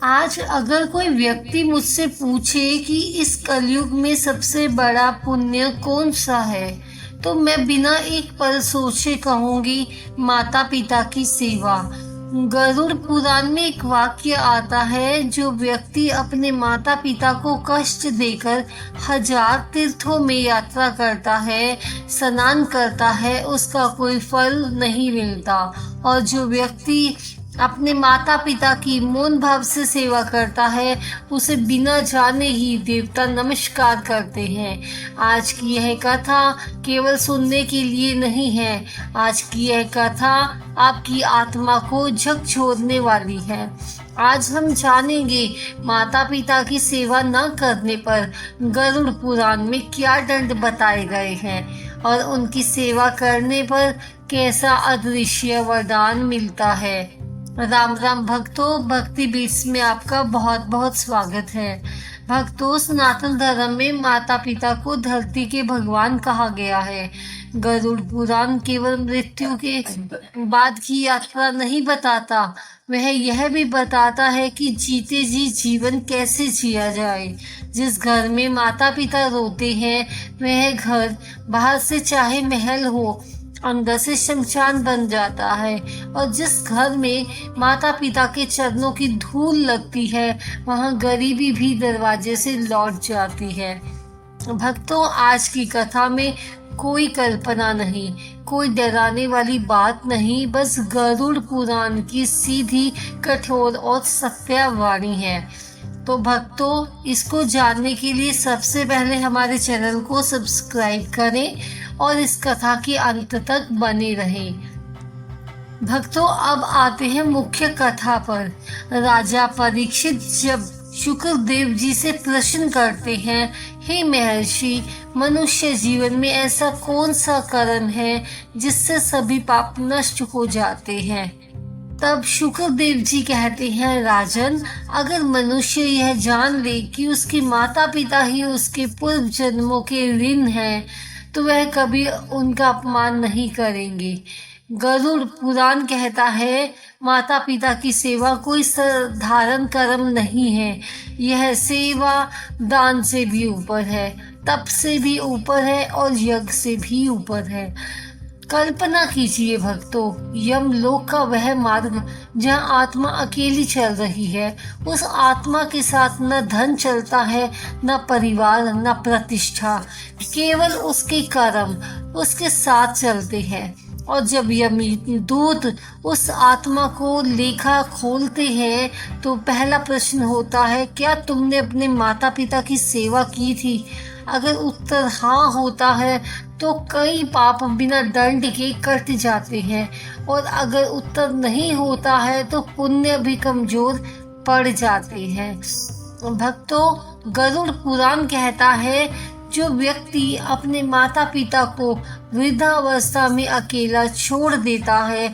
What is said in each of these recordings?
आज अगर कोई व्यक्ति मुझसे पूछे कि इस कलयुग में सबसे बड़ा पुण्य कौन सा है, तो मैं बिना एक पल सोचे कहूंगी माता पिता की सेवा। गरुड़ पुराण में एक वाक्य आता है, जो व्यक्ति अपने माता पिता को कष्ट देकर 1000 तीर्थों में यात्रा करता है, स्नान करता है, उसका कोई फल नहीं मिलता। और जो व्यक्ति अपने माता पिता की मौन भाव से सेवा करता है, उसे बिना जाने ही देवता नमस्कार करते हैं। आज की यह कथा केवल सुनने के लिए नहीं है। आज की यह कथा आपकी आत्मा को झकझोरने वाली है। आज हम जानेंगे माता पिता की सेवा न करने पर गरुड़ पुराण में क्या दंड बताए गए हैं और उनकी सेवा करने पर कैसा अदृश्य वरदान मिलता है। राम राम भक्तों, भक्ति बीट्स में आपका बहुत बहुत स्वागत है। भक्तों, सनातन धर्म में माता पिता को धरती के भगवान कहा गया है। गरुड़ पुराण केवल मृत्यु के बाद की यात्रा नहीं बताता, वह यह भी बताता है कि जीते जी जीवन कैसे जिया जाए। जिस घर में माता पिता रोते हैं, वह घर बाहर से चाहे महल हो, अंदर से शमशान बन जाता है। और जिस घर में माता पिता के चरणों की धूल लगती है, वहाँ गरीबी भी दरवाजे से लौट जाती है। भक्तों, आज की कथा में कोई कल्पना नहीं, कोई डराने वाली बात नहीं, बस गरुड़ पुराण की सीधी, कठोर और सत्य वाणी है। तो भक्तों, इसको जानने के लिए सबसे पहले हमारे चैनल को सब्सक्राइब करें और इस कथा के अंत तक बने रहें। भक्तों, अब आते हैं मुख्य कथा पर। राजा परीक्षित जब शुक्रदेव जी से प्रश्न करते हैं, हे महर्षि, मनुष्य जीवन में ऐसा कौन सा कर्म है जिससे सभी पाप नष्ट हो जाते हैं। तब शुक्रदेव जी कहते हैं, राजन, अगर मनुष्य यह जान ले कि उसके माता पिता ही उसके पूर्व जन्मों के ऋण हैं, तो वह कभी उनका अपमान नहीं करेंगे। गरुड़ पुराण कहता है, माता पिता की सेवा कोई साधारण कर्म नहीं है। यह सेवा दान से भी ऊपर है, तप से भी ऊपर है और यज्ञ से भी ऊपर है। कल्पना कीजिए भक्तों, यमलोक का वह मार्ग जहाँ आत्मा अकेली चल रही है। उस आत्मा के साथ न धन चलता है, न परिवार, न प्रतिष्ठा, केवल उसके कर्म उसके साथ चलते हैं। और जब यमदूत उस आत्मा को लेखा खोलते हैं, तो पहला प्रश्न होता है, क्या तुमने अपने माता पिता की सेवा की थी? अगर उत्तर हाँ होता है, तो कई पाप बिना दंड के कट जाते हैं, और अगर उत्तर नहीं होता है, तो पुण्य भी कमजोर पड़ जाते हैं। भक्तों, गरुड़ पुराण कहता है, जो व्यक्ति अपने माता पिता को वृद्धावस्था में अकेला छोड़ देता है,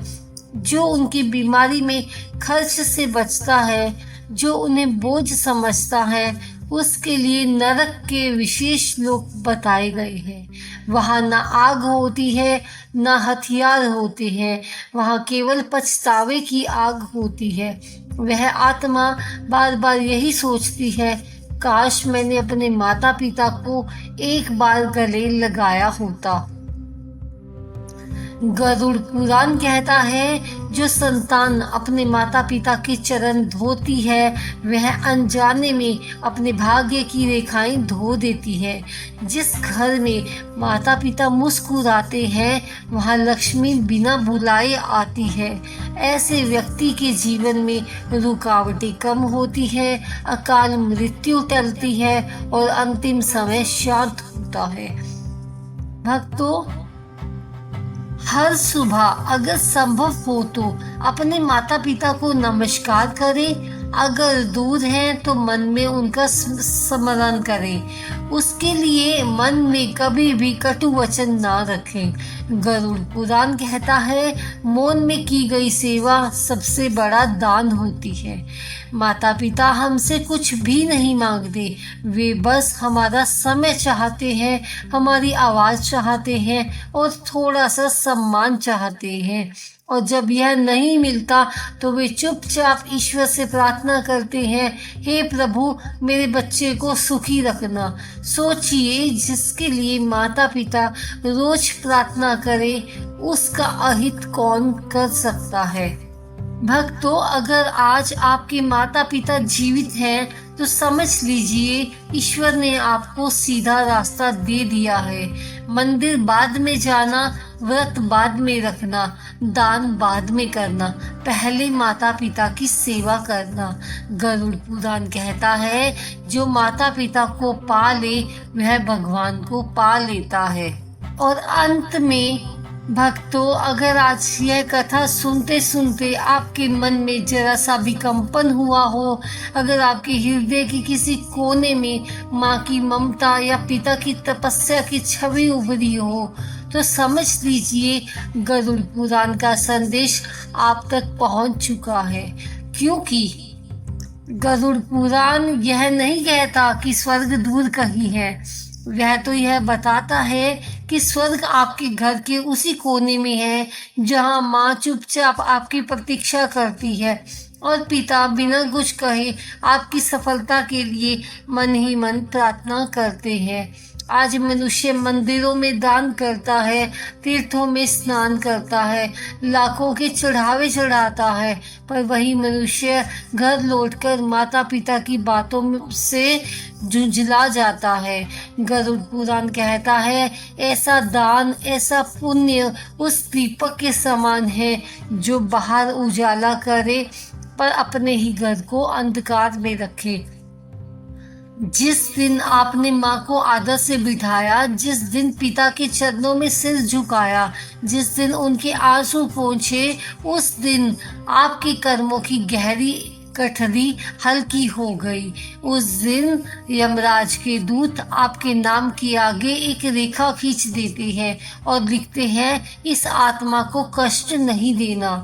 जो उनकी बीमारी में खर्च से बचता है, जो उन्हें बोझ समझता है, उसके लिए नरक के विशेष लोक बताए गए हैं। वहाँ न आग होती है, न हथियार होते हैं, वहाँ केवल पछतावे की आग होती है। वह आत्मा बार बार यही सोचती है, काश मैंने अपने माता पिता को एक बार गले लगाया होता। गरुड़ पुराण कहता है, जो संतान अपने माता पिता के चरण धोती है, वह अनजाने में अपने भाग्य की रेखाएं धो देती है। जिस घर में माता पिता मुस्कुराते हैं, वहाँ लक्ष्मी बिना बुलाए आती है। ऐसे व्यक्ति के जीवन में रुकावटें कम होती है, अकाल मृत्यु टलती है और अंतिम समय शांत होता है। भक्तों, हर सुबह अगर संभव हो तो अपने माता पिता को नमस्कार करें। अगर दूर हैं तो मन में उनका स्मरण करें। उसके लिए मन में कभी भी कटु वचन ना रखें। गरुड़ पुराण कहता है, मौन में की गई सेवा सबसे बड़ा दान होती है। माता पिता हमसे कुछ भी नहीं मांगते, वे बस हमारा समय चाहते हैं, हमारी आवाज़ चाहते हैं और थोड़ा सा सम्मान चाहते हैं। और जब यह नहीं मिलता तो वे चुपचाप ईश्वर से प्रार्थना करते हैं, हे प्रभु मेरे बच्चे को सुखी रखना। सोचिए, जिसके लिए माता पिता रोज प्रार्थना करे उसका अहित कौन कर सकता है। भक्तों, अगर आज आपके माता पिता जीवित हैं तो समझ लीजिए ईश्वर ने आपको सीधा रास्ता दे दिया है। मंदिर बाद में जाना, व्रत बाद में रखना, दान बाद में करना, पहले माता पिता की सेवा करना। गरुड़ पुराण कहता है, जो माता पिता को पा ले वह भगवान को पा लेता है। और अंत में भक्तों, अगर आज यह कथा सुनते सुनते आपके मन में जरा सा भी कंपन हुआ हो, अगर आपके हृदय की किसी कोने में माँ की ममता या पिता की तपस्या की छवि उभरी हो, तो समझ लीजिए गरुड़ पुराण का संदेश आप तक पहुँच चुका है। क्योंकि गरुड़ पुराण यह नहीं कहता कि स्वर्ग दूर कहीं है, वह तो यह बताता है कि स्वर्ग आपके घर के उसी कोने में है जहां माँ चुपचाप आपकी प्रतीक्षा करती है और पिता बिना कुछ कहे आपकी सफलता के लिए मन ही मन प्रार्थना करते हैं। आज मनुष्य मंदिरों में दान करता है, तीर्थों में स्नान करता है, लाखों के चढ़ावे चढ़ाता है, पर वही मनुष्य घर लौटकर माता पिता की बातों से झुंझला जाता है। गरुड़ पुराण कहता है, ऐसा दान, ऐसा पुण्य उस दीपक के समान है जो बाहर उजाला करे पर अपने ही घर को अंधकार में रखे। जिस दिन आपने माँ को आदर से बिठाया, जिस दिन पिता के चरणों में सिर झुकाया, जिस दिन उनके आंसू पोंछे, उस दिन आपके कर्मों की गहरी कठरी हल्की हो गई। उस दिन यमराज के दूत आपके नाम के आगे एक रेखा खींच देते हैं और लिखते हैं, इस आत्मा को कष्ट नहीं देना।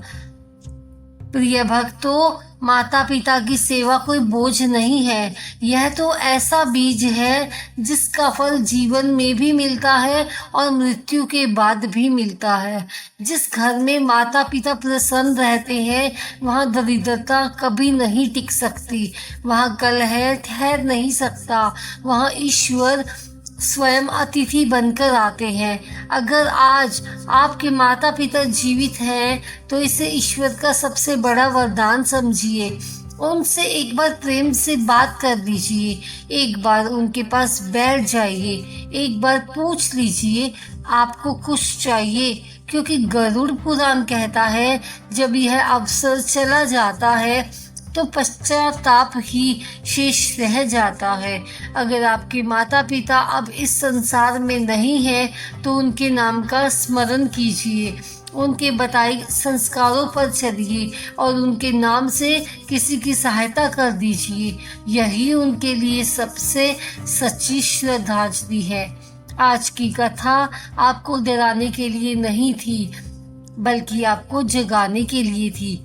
प्रिय भक्तों, माता पिता की सेवा कोई बोझ नहीं है, यह तो ऐसा बीज है जिसका फल जीवन में भी मिलता है और मृत्यु के बाद भी मिलता है। जिस घर में माता पिता प्रसन्न रहते हैं वहाँ दरिद्रता कभी नहीं टिक सकती, वहाँ कलह ठहर नहीं सकता, वहाँ ईश्वर स्वयं अतिथि बनकर आते हैं। अगर आज आपके माता पिता जीवित हैं तो इसे ईश्वर का सबसे बड़ा वरदान समझिए। उनसे एक बार प्रेम से बात कर लीजिए, एक बार उनके पास बैठ जाइए, एक बार पूछ लीजिए आपको कुछ चाहिए, क्योंकि गरुड़ पुराण कहता है जब यह अवसर चला जाता है तो पश्चाताप ही शेष रह जाता है। अगर आपके माता पिता अब इस संसार में नहीं हैं तो उनके नाम का स्मरण कीजिए, उनके बताए संस्कारों पर चलिए और उनके नाम से किसी की सहायता कर दीजिए। यही उनके लिए सबसे सच्ची श्रद्धांजलि है। आज की कथा आपको डराने के लिए नहीं थी, बल्कि आपको जगाने के लिए थी,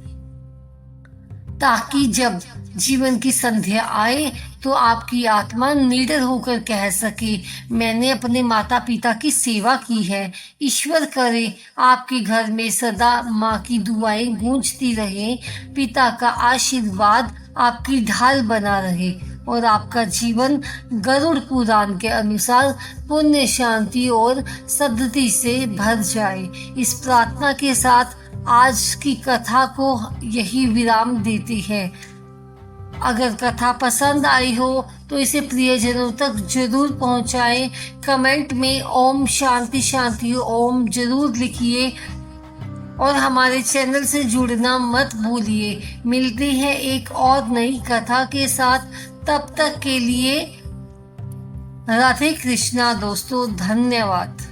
ताकि जब जीवन की संध्या आए तो आपकी आत्मा निडर होकर कह सके, मैंने अपने माता पिता की सेवा की है। ईश्वर करे आपके घर में सदा माँ की दुआएं गूंजती रहे, पिता का आशीर्वाद आपकी ढाल बना रहे और आपका जीवन गरुड़ पुराण के अनुसार पुण्य, शांति और सद्गति से भर जाए। इस प्रार्थना के साथ आज की कथा को यही विराम देती है। अगर कथा पसंद आई हो तो इसे प्रियजनों तक जरूर पहुंचाएं। कमेंट में ओम शांति शांति ओम जरूर लिखिए और हमारे चैनल से जुड़ना मत भूलिए। मिलते हैं एक और नई कथा के साथ, तब तक के लिए राधे कृष्णा दोस्तों, धन्यवाद।